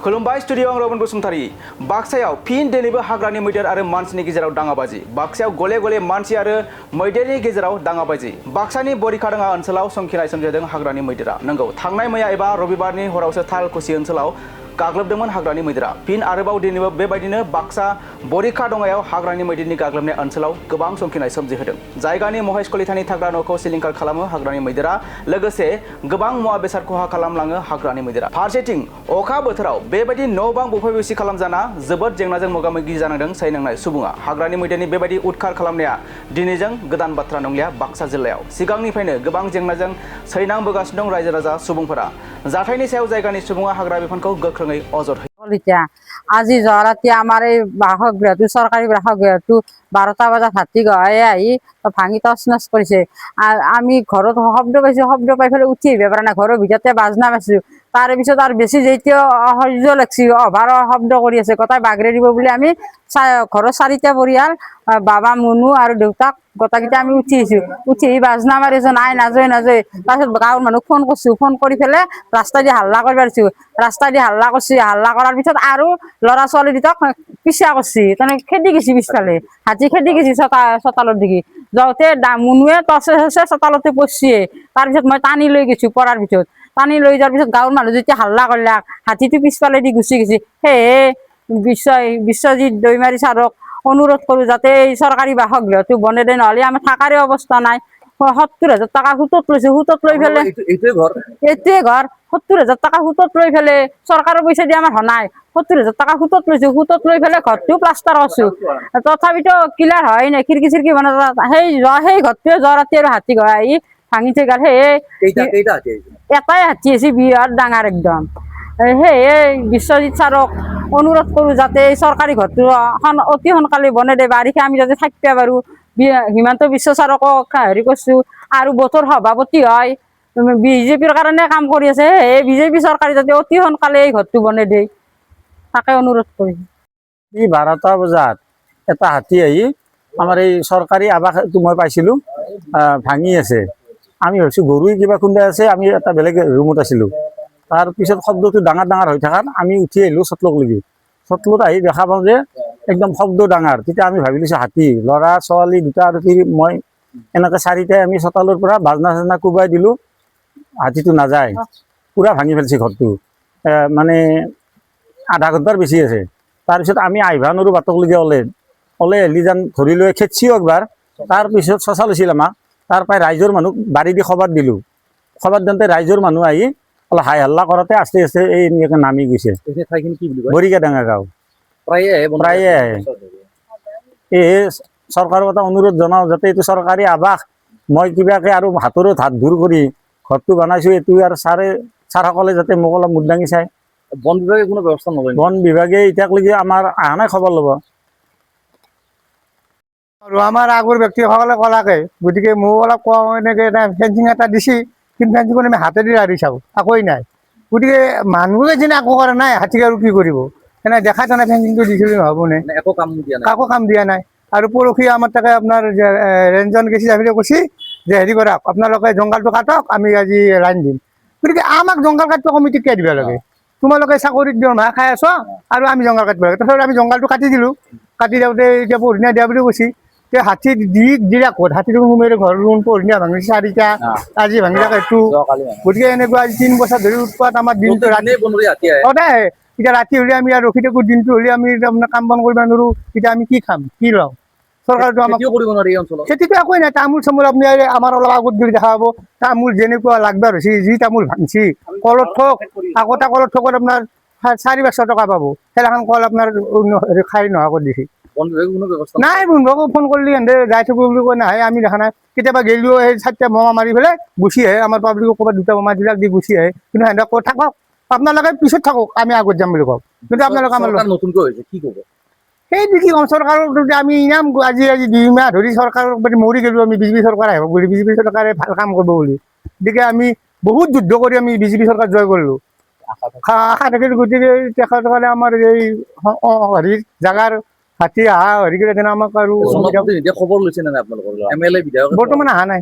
खुलुमबाय स्टुडिअ आं रबन बसुमतारी बाक्सायाव फिन दिनैबो हाग्रानि मैदेर आरो मानसिनि गेजेराव दाङाबाजि बाक्सायाव गले गले मानसि आरो मैदेरनि गेजेराव दाङाबाजि बाक्सानि बरिखाडोङा ओनसोलाव संखिनाय सोमजिदों हाग्रानि मैदेरा नंगौ थांनाय मैया एबा रबिबारनि हरावसो तालकुसि ओनसोलाव गाग्लोबदोंमोन हाग्रानि मैदेरा फिन आरोबाव दिनैबो बेबायदिनो बाक्सा बरिखाडोङायाव हाग्रानि मैदेरनि गाग्लोबनाय ओनसोलाव गोबां संखिनाय सोमजिहोदों जायगानि महेश कलितानि थाग्रा न'खौ सिलिंखार खालामो हाग्रानि मैदेरा लोगोसे गोबां मुवा बेसाद खहा खालामलाङो हाग्रानि मैदेरा फारसेथिं अखा बोथोराव बेबायदि न' बां बुफायबुसि खालामजाना जोबोद जेंनाजों मोगा मोगि जानांदों सैनांनाय सुबुङा हाग्रानि मैदेरनि बेबायदि उदखार खालामनाया दिनैजों गोदान बाथ्रा नंलिया बाक्सा जिल्लायाव सिगांनिफ्रायनो गोबां जेंनाजों सैनांबोगासिनो दं रायजो राजा सुबुंफोरा जाथायनि सायाव जायगानि सुबुङा हाग्रा बिफानखौ गोख्रोङै अजद होयो আজি যোৱা ৰাতি আমাৰ এই বাসগৃহটো চৰকাৰী বাসগৃহটো 12টা বজাত হাতী গহাই আহি ভাঙি তছ নছ কৰিছে আমি ঘৰত শব্দ পাইছো শব্দ পাই পেলাই উঠি আহিব পৰা নাই ঘৰৰ ভিতৰতে বাজনা পাইছো তাৰে পিছত আৰু বেছি যেতিয়া সহ্য লাগছি অভাৰ শব্দ কৰি আছে গোটাই বাগৰে দিব বুলি আমি ঘৰৰ 4টা পৰিয়াল বাবা মুনু আৰু দেউতাক গোটাকেইটা আমি উঠি আহিছো উঠি বাজনা মাৰিছো নাই নাযায় নাযায় তাৰপিছত গাঁৱৰ মানুহক ফোন কৰিছো ফোন কৰি পেলাই ৰাস্তা দি হাল্লা কৰিব পাৰিছো ৰাস্তা দি হাল্লা কৰিছো হাল্লা কৰাৰ পিছত আৰু ল'ৰা ছোৱালী দুটাক পিছা কৰিছে তাৰমানে খেদি গৈছে পিছফালে হাতী খেদি গৈছে চোতালত দেখি যাওঁতে মুনুৱে টছে টছে চোতালতে পৰছে তাৰপিছত মই টানি লৈ গৈছো পৰাৰ ভিতৰত টানি লৈ যোৱাৰ পিছত গাঁৱৰ মানুহ যেতিয়া হাল্লা কৰিলাক হাতীটো পিছফালে দি গুচি গৈছে সেয়ে বিশ্বজিৎ দৈমাৰী ছাৰক অনুৰোধ কৰো যাতে এই চৰকাৰী বাসগৃহটো বনাই দিয়ে নহ'লে আমাৰ থাকাৰে অৱস্থা নাই 70,000 টাকা সুতত লৈছে সুতত লৈ ফেলে এইটোৱে ঘৰ 70,000 টাকা সুতত লৈ ফেলে চৰকাৰৰ পইচা দি আমাৰ নাই 70,000 টাকা সুতত লৈছো সুতত লৈ ফেলে ঘৰটো প্লাষ্টাৰ কৰিছো তথাপিতো ক্লিয়াৰ হয় নাই খিৰিকি চিৰিকি বনাই সেই ঘৰটোৱে যোৱা ৰাতি আৰু হাতী গৈ আহি ভাঙিছে গাল সেয়ে এটাই হাতী আছে বিৰাট ডাঙৰ একদম সেয়ে বিশ্বজিৎ ছাৰক অনুৰোধ কৰো যাতে এই চৰকাৰী ঘৰটো অতি সোনকালে বনাই দিয়ে বাৰিষা আমি যাতে থাকিব পাৰো হিমন্ত বিশ্ব ছাৰকো হেৰি কৰিছো আৰু বতৰ সভাপতি হয় বিজেপিৰ কাৰণে কাম কৰি আছে এই বিজেপি চৰকাৰে যাতে অতি সোনকালে এই ঘৰটো বনাই দিয়ে তাকে অনুৰোধ কৰিছো 12টা বজাত এটা হাতী আহি আমাৰ এই চৰকাৰী আৱাসটো মই পাইছিলো ভাঙি আছে আমি ভাবিছো গৰুই কিবা খুন্দাই আছে আমি এটা বেলেগ ৰুমত আছিলো তাৰপিছত শব্দটো ডাঙৰ ডাঙৰ হৈ থকাত আমি উঠি আহিলো চটলকলৈকে চটলত আহি দেখা পাওঁ যে একদম শব্দ ডাঙৰ তেতিয়া আমি ভাবি লৈছো হাতী ল'ৰা ছোৱালী দুটা আৰু মই এনেকৈ 4টাই আমি চোতালৰ পৰা বাজনা চাজনা কোবাই দিলো হাতীটো নাযায় পুৰা ভাঙি পেলাইছে ঘৰটো মানে আধা ঘণ্টাৰ বেছি আছে তাৰপিছত আমি আহিবা নোৱাৰো বাটকলৈকে ওলে এলিজান ধৰি লৈ খেদছিও একবাৰ তাৰপিছত চচা লৈছিল আমাক তাৰ পৰাই ৰাইজৰ মানুহ বাৰী দি খবৰ দিলো খবৰ দিওঁতে ৰাইজৰ মানুহ আহি অলপ হাই হাল্লা কৰোঁতে আস্তে আস্তে এই এনেকৈ নামি গৈছে বৰিখাডোঙা গাঁও প্ৰায়ে আহে এই চৰকাৰক এটা অনুৰোধ জনাওঁ যাতে এইটো চৰকাৰী আৱাস মই কিবাকে আৰু হাতৰো হাত দূৰ কৰি ঘৰটো বনাইছো এইটো আৰু ছাৰসকলে যাতে মোক অলপ মুখ দাঙি চায় বন বিভাগে কোনো ব্যৱস্থা নলয় বন বিভাগে এতিয়ালৈকে আমাৰ অহা নাই খবৰ ল'ব আৰু আমাৰ আগৰ ব্যক্তিসকলে ক'লাকে গতিকে মোক অলপ কোৱা এনেকৈ এটা ফেঞ্চিং এটা দিছি কিন্তু ফেঞ্চিংখন আমি হাতেদি আঁৰি চাওঁ একোৱেই নাই গতিকে মানুহে যেনে একো কৰা নাই হাতীক আৰু কি কৰিব এনে দেখা জানে ফেঞ্চিংটো দিছিলোঁ নহ'বনে একো কাম দিয়া নাই আৰু পৰহি আমাৰ তাকে আপোনাৰ ৰেঞ্জন গেছি যাবলৈ কৈছে যে হেৰি কৰক আপোনালোকে জংঘলটো কাটক আমি আজি লাইন দিম গতিকে আমাক জংঘল কাটিব কমিটিক কিয় দিব লাগে তোমালোকে চাকৰিত দৰমহা খাই আছ আৰু আমি জংঘল কাটিব লাগে তথাপিও আমি জংঘলটো কাটি দিলোঁ কাটি দিওঁতে এতিয়া পৰহিনা দিয়া বুলি কৈছে তে হাতী দিলা ক'ত হাতীটো সোমাই ঘৰ ৰুম পৰহিনা ভাঙিছে 4টা আজি ভাঙিলাক এইটো গতিকে এনেকুৱা আজি 3 বছৰ ধৰি উৎপাত আমাৰ দিনটো ৰাতি সদায় এতিয়া ৰাতি হ'লে আমি আৰু ৰখি থাকোঁ দিনটো হ'লে আমি আপোনাৰ কাম বন কৰিব নোৱাৰোঁ এতিয়া আমি কি খাম কি লওঁ চৰকাৰটো আমাক খেতিটো একোৱেই নাই তামোল চামোল আপুনি আমাৰ অলপ আগত গ'লে দেখা পাব তামোল যেনেকুৱা লাগবাৰ হৈছে যি তামোল ভাঙছি কলত ঠক আগতে কলত ঠকত আপোনাৰ 400-500 টকা পাব সেইখন কল আপোনাৰ খাই নোহোৱা কৰি দিছে নাই বন্ধুকো ফোন কৰিলে সিহঁতে যাই থাকো বুলি কৈ নাহে আমি দেখা নাই কেতিয়াবা গেলিও সেই 4টা বোমা মাৰি পেলাই গুচি আহে আমাৰ পাব্লিকক ক'ৰবাত 2টা বোমা দিলাক দি গুচি আহে কিন্তু সিহঁতে কৈ থাকক আপোনালোকে পিছত থাকক আমি আগত যাম বুলি কওঁ কিন্তু আপোনালোকে আমাৰ নতুনকৈ হৈছে কি ক'ব সেই দেখি চৰকাৰৰ আমি ইনাম আজি 2 মাহ ধৰি চৰকাৰৰ মৰি গ'লো আমি বিজেপি চৰকাৰ আহিব বুলি বিজেপি চৰকাৰে ভাল কাম কৰিব বুলি গতিকে আমি বহুত যুদ্ধ কৰি আমি বিজেপি চৰকাৰ জয় কৰিলোঁ আশা থাকিল গতিকে তেখেতসকলে আমাৰ এই হেৰি জাগাৰ হাতী অহা হেৰি কৰি আমাক আৰু খবৰ লৈছে নে আপোনালোকৰ বৰ্তমান অহা নাই